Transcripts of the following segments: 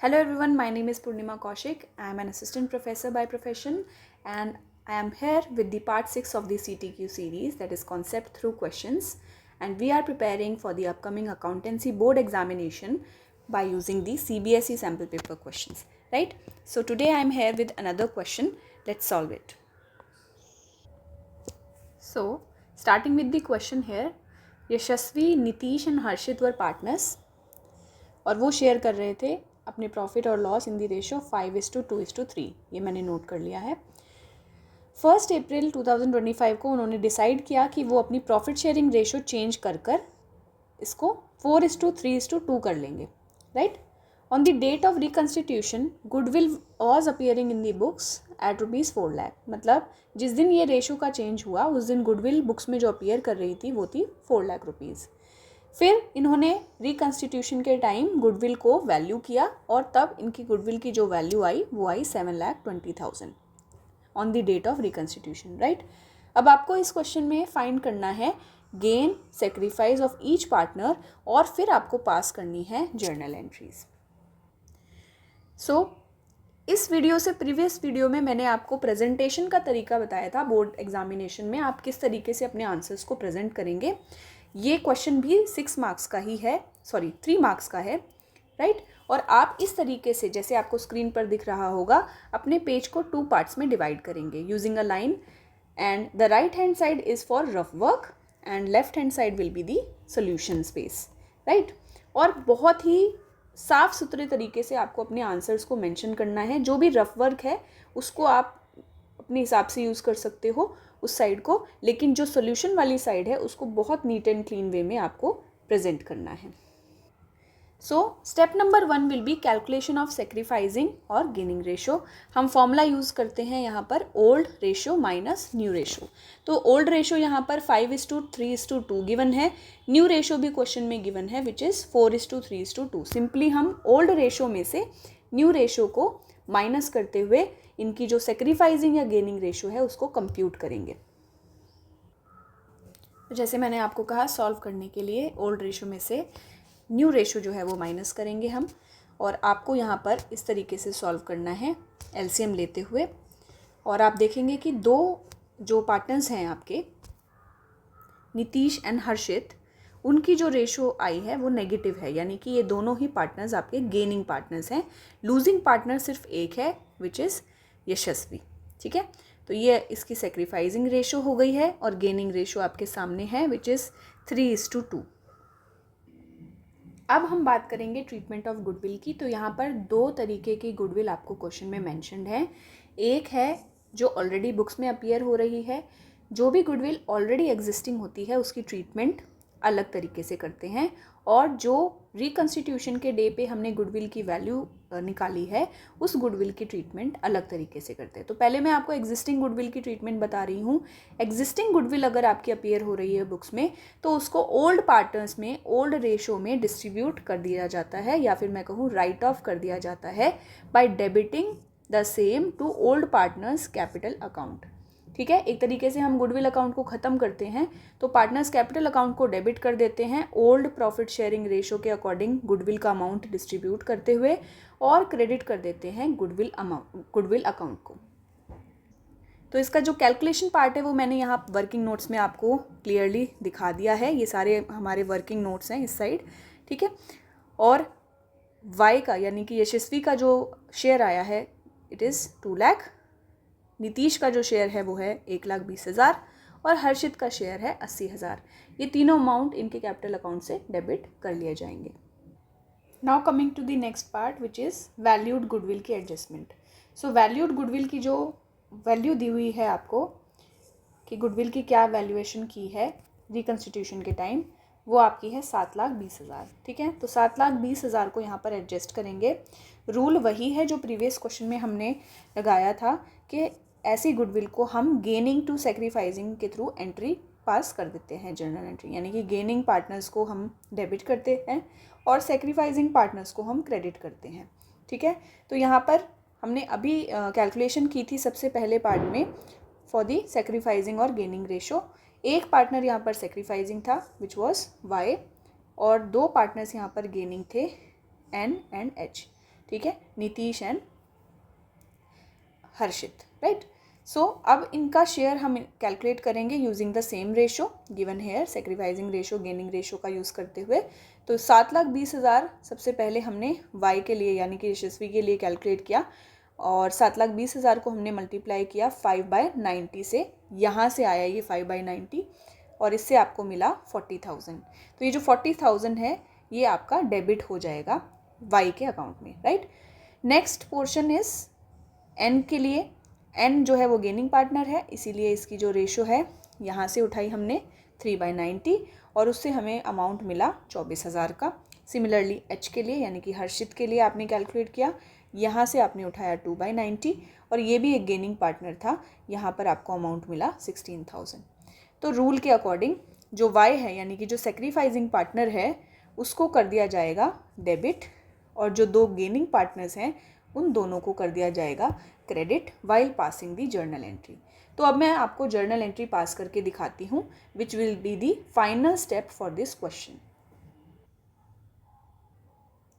Hello everyone, my name is Purnima Kaushik. I am an assistant professor by profession and I am here with the part 6 of the CTQ series, that is concept through questions, and we are preparing for the upcoming accountancy board examination by using the CBSE sample paper questions, right? So today I am here with another question. Let's solve it. So starting with the question here, Yashasvi, Nitish and Harshit were partners और वो share कर रहे थे अपने profit और loss in the ratio 5:2:3। ये मैंने note कर लिया है। 1 अप्रैल 2025 को उन्होंने डिसाइड किया कि वो अपनी प्रॉफिट शेयरिंग रेशो चेंज कर इसको 4:3:2 कर लेंगे, right. On the date of reconstitution goodwill was appearing in the books at ₹4 lakh. मतलब जिस दिन ये रेशो का चेंज हुआ उस दिन गुडविल बुक्स में जो अपियर कर रही थी वो थी 4 लाख रुपीज़। फिर इन्होंने रिकन्स्टिट्यूशन के टाइम गुडविल को वैल्यू किया और तब इनकी गुडविल की जो वैल्यू आई वो आई 7,20,000 on the date of reconstitution, right. अब आपको इस क्वेश्चन में फाइंड करना है gain sacrifice of each partner और फिर आपको पास करनी है जर्नल एंट्रीज। सो इस वीडियो से प्रीवियस वीडियो में मैंने आपको प्रेजेंटेशन का तरीका बताया था। बोर्ड एग्जामिनेशन में आप किस तरीके से अपने आंसर्स को प्रेजेंट करेंगे। ये क्वेश्चन भी 6 मार्क्स का ही है, 3 मार्क्स का है, राइट। और आप इस तरीके से, जैसे आपको स्क्रीन पर दिख रहा होगा, अपने पेज को 2 पार्ट्स में डिवाइड करेंगे using a line, and the right hand side is for rough work and left hand side will be the solution space, right. और बहुत ही साफ सुथरे तरीके से आपको अपने आंसर्स को मेंशन करना है। जो भी रफ वर्क है उसको आप अपने हिसाब से यूज़ कर सकते हो उस साइड को, लेकिन जो सोल्यूशन वाली साइड है उसको बहुत नीट एंड क्लीन वे में आपको प्रेजेंट करना है। So step number 1 will be calculation of sacrificing और गेनिंग रेशो। हम फॉर्मूला यूज़ करते हैं यहाँ पर old ratio minus new ratio. तो ओल्ड रेशो यहाँ पर 5:3:2 गिवन है, न्यू रेशो भी क्वेश्चन में गिवन है विच इज़ 4:3:2। सिंपली हम ओल्ड रेशो में से न्यू रेशो को माइनस करते हुए इनकी जो सेक्रीफाइसिंग या गेनिंग रेशो है उसको कंप्यूट करेंगे। जैसे मैंने आपको कहा, सॉल्व करने के लिए ओल्ड रेशो में से न्यू रेशो जो है वो माइनस करेंगे हम, और आपको यहाँ पर इस तरीके से सॉल्व करना है एलसीएम लेते हुए। और आप देखेंगे कि दो जो पार्टनर्स हैं आपके, नीतीश एंड हर्षित, उनकी जो रेशो आई है वो नेगेटिव है, यानी कि ये दोनों ही पार्टनर्स आपके गेनिंग पार्टनर्स हैं। लूजिंग पार्टनर सिर्फ एक है विच इज़ यशस्वी, ठीक है। तो ये इसकी सेक्रीफाइसिंग रेशो हो गई है और गेनिंग रेशो आपके सामने है विच इज़ 3:2। अब हम बात करेंगे ट्रीटमेंट ऑफ गुडविल की। तो यहाँ पर 2 तरीके की गुडविल आपको क्वेश्चन में मेंशन्ड है। एक है जो ऑलरेडी बुक्स में अपीयर हो रही है। जो भी गुडविल ऑलरेडी एग्जिस्टिंग होती है उसकी ट्रीटमेंट अलग तरीके से करते हैं, और जो रिकन्स्टिट्यूशन के डे पे हमने गुडविल की वैल्यू निकाली है उस गुडविल की ट्रीटमेंट अलग तरीके से करते हैं। तो पहले मैं आपको एग्जिस्टिंग गुडविल की ट्रीटमेंट बता रही हूँ। एग्जिस्टिंग गुडविल अगर आपकी अपीयर हो रही है बुक्स में तो उसको ओल्ड पार्टनर्स में ओल्ड रेशो में डिस्ट्रीब्यूट कर दिया जाता है, या फिर मैं कहूँ राइट ऑफ कर दिया जाता है by debiting the same to old partners capital account, ठीक है। एक तरीके से हम गुडविल अकाउंट को ख़त्म करते हैं तो पार्टनर्स कैपिटल अकाउंट को डेबिट कर देते हैं ओल्ड प्रॉफिट शेयरिंग रेशो के अकॉर्डिंग गुडविल का अमाउंट डिस्ट्रीब्यूट करते हुए, और क्रेडिट कर देते हैं गुडविल अकाउंट को। तो इसका जो कैलकुलेशन पार्ट है वो मैंने यहाँ वर्किंग नोट्स में आपको क्लियरली दिखा दिया है। ये सारे हमारे वर्किंग नोट्स हैं इस साइड, ठीक है। और वाई का यानी कि यशस्वी का जो शेयर आया है इट इज़ 2 लाख, नीतीश का जो शेयर है वो है 1,20,000 और हर्षित का शेयर है 80,000। ये तीनों अमाउंट इनके कैपिटल अकाउंट से डेबिट कर लिए जाएंगे। Now coming to the next part which is valued goodwill की एडजस्टमेंट। सो वैल्यूड गुडविल की जो वैल्यू दी हुई है आपको कि गुडविल की क्या वैल्यूएशन की है रिकन्स्टिट्यूशन के टाइम, वो आपकी है 7,20,000, ठीक है। तो 7,20,000 को यहाँ पर एडजस्ट करेंगे। रूल वही है जो प्रीवियस क्वेश्चन में हमने लगाया था कि ऐसी गुडविल को हम गेनिंग टू सेक्रीफाइसिंग के थ्रू एंट्री पास कर देते हैं, जनरल एंट्री, यानी कि गेनिंग पार्टनर्स को हम डेबिट करते हैं और सेक्रीफाइसिंग पार्टनर्स को हम क्रेडिट करते हैं, ठीक है। तो यहाँ पर हमने अभी कैलकुलेशन की थी सबसे पहले पार्ट में फॉर दी सेक्रीफाइसिंग और गेनिंग रेशो। एक पार्टनर यहाँ पर सेक्रीफाइसिंग था विच वॉज वाई, और 2 पार्टनर्स यहाँ पर गेनिंग थे एन एंड एच, ठीक है, नीतीश एंड हर्षित, राइट। सो अब इनका शेयर हम कैलकुलेट करेंगे using the same ratio given here, sacrificing ratio, gaining ratio का यूज़ करते हुए। तो 7,20,000 सबसे पहले हमने वाई के लिए यानी कि यशस्वी के लिए कैलकुलेट किया, और 7,20,000 को हमने मल्टीप्लाई किया 5/90 से, यहाँ से आया ये 5/90, और इससे आपको मिला 40,000। तो ये जो 40,000 है ये आपका डेबिट हो जाएगा वाई के अकाउंट में, right. Next portion is an के लिए। एन जो है वो गेनिंग पार्टनर है, इसीलिए इसकी जो रेशो है यहाँ से उठाई हमने 3/90, और उससे हमें अमाउंट मिला 24,000 का। सिमिलरली एच के लिए यानी कि हर्षित के लिए आपने कैलकुलेट किया, यहाँ से आपने उठाया 2/90, और ये भी एक गेनिंग पार्टनर था, यहाँ पर आपको अमाउंट मिला 16,000। तो रूल के अकॉर्डिंग जो वाई है यानी कि जो सेक्रीफाइसिंग पार्टनर है उसको कर दिया जाएगा डेबिट, और जो दो गेनिंग पार्टनर्स हैं उन दोनों को कर दिया जाएगा क्रेडिट वाइल पासिंग दी जर्नल एंट्री। तो अब मैं आपको जर्नल एंट्री पास करके दिखाती हूँ which will be the final step for this question.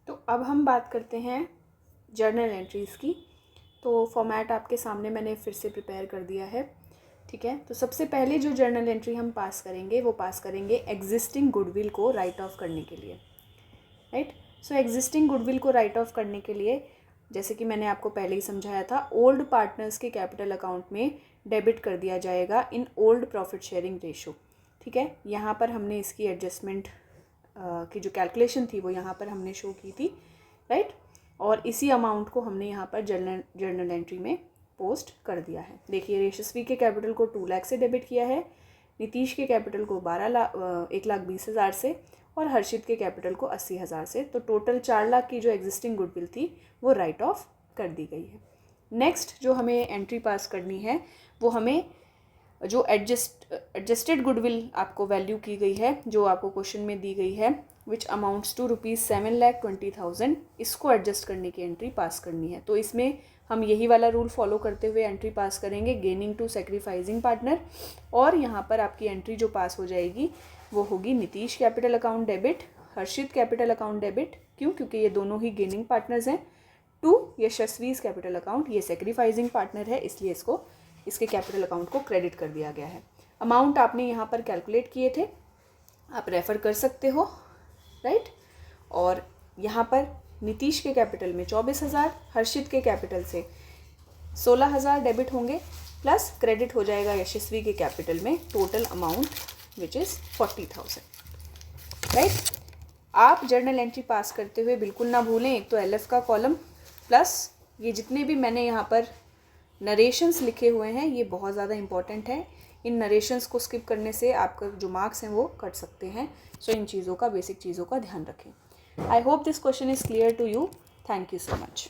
तो अब हम बात करते हैं जर्नल एंट्रीज़ की। तो फॉर्मेट आपके सामने मैंने फिर से प्रिपेयर कर दिया है, ठीक है। तो सबसे पहले जो जर्नल एंट्री हम पास करेंगे वो पास करेंगे एग्जिस्टिंग गुडविल को राइट ऑफ करने के लिए, राइट। सो एग्जिस्टिंग गुडविल को राइट ऑफ करने के लिए, जैसे कि मैंने आपको पहले ही समझाया था, ओल्ड पार्टनर्स के कैपिटल अकाउंट में डेबिट कर दिया जाएगा in old profit sharing ratio, ठीक है। यहाँ पर हमने इसकी एडजस्टमेंट की जो कैलकुलेशन थी वो यहाँ पर हमने शो की थी, राइट। और इसी अमाउंट को हमने यहाँ पर जर्नल एंट्री में पोस्ट कर दिया है। देखिए, यशस्वी के कैपिटल को 2 लाख से डेबिट किया है, नीतीश के कैपिटल को 1,20,000 से, और हर्षित के कैपिटल को 80,000 से। तो टोटल 4 लाख की जो एग्जिस्टिंग गुडविल थी वो राइट ऑफ कर दी गई है। नेक्स्ट जो हमें एंट्री पास करनी है वो हमें जो एडजस्टेड गुडविल आपको वैल्यू की गई है, जो आपको क्वेश्चन में दी गई है, विच अमाउंट्स टू ₹7,20,000, इसको एडजस्ट करने की एंट्री पास करनी है। तो इसमें हम यही वाला रूल फॉलो करते हुए एंट्री पास करेंगे, गेनिंग टू सेक्रीफाइसिंग पार्टनर, और यहाँ पर आपकी एंट्री जो पास हो जाएगी वो होगी नीतीश कैपिटल अकाउंट डेबिट, हर्षित कैपिटल अकाउंट डेबिट, क्यों, क्योंकि ये दोनों ही गेनिंग पार्टनर्स हैं, टू यशस्वीज कैपिटल अकाउंट, ये सेक्रीफाइसिंग पार्टनर है इसलिए इसको इसके कैपिटल अकाउंट को क्रेडिट कर दिया गया है। अमाउंट आपने यहाँ पर कैलकुलेट किए थे, आप रेफ़र कर सकते हो, राइट। और यहाँ पर नीतीश के कैपिटल में 24,000, हर्षित के कैपिटल से 16,000 डेबिट होंगे, प्लस क्रेडिट हो जाएगा यशस्वी के कैपिटल में total amount which is 40,000, right. आप जर्नल एंट्री पास करते हुए बिल्कुल ना भूलें, एक तो LF का कॉलम प्लस ये जितने भी मैंने यहाँ पर नरेशंस लिखे हुए हैं ये बहुत ज़्यादा इंपॉर्टेंट है। इन नरेशंस को स्किप करने से आपका जो मार्क्स हैं वो कट सकते हैं। सो इन चीज़ों का, बेसिक चीज़ों का ध्यान रखें। I hope this question is clear to you. Thank you so much.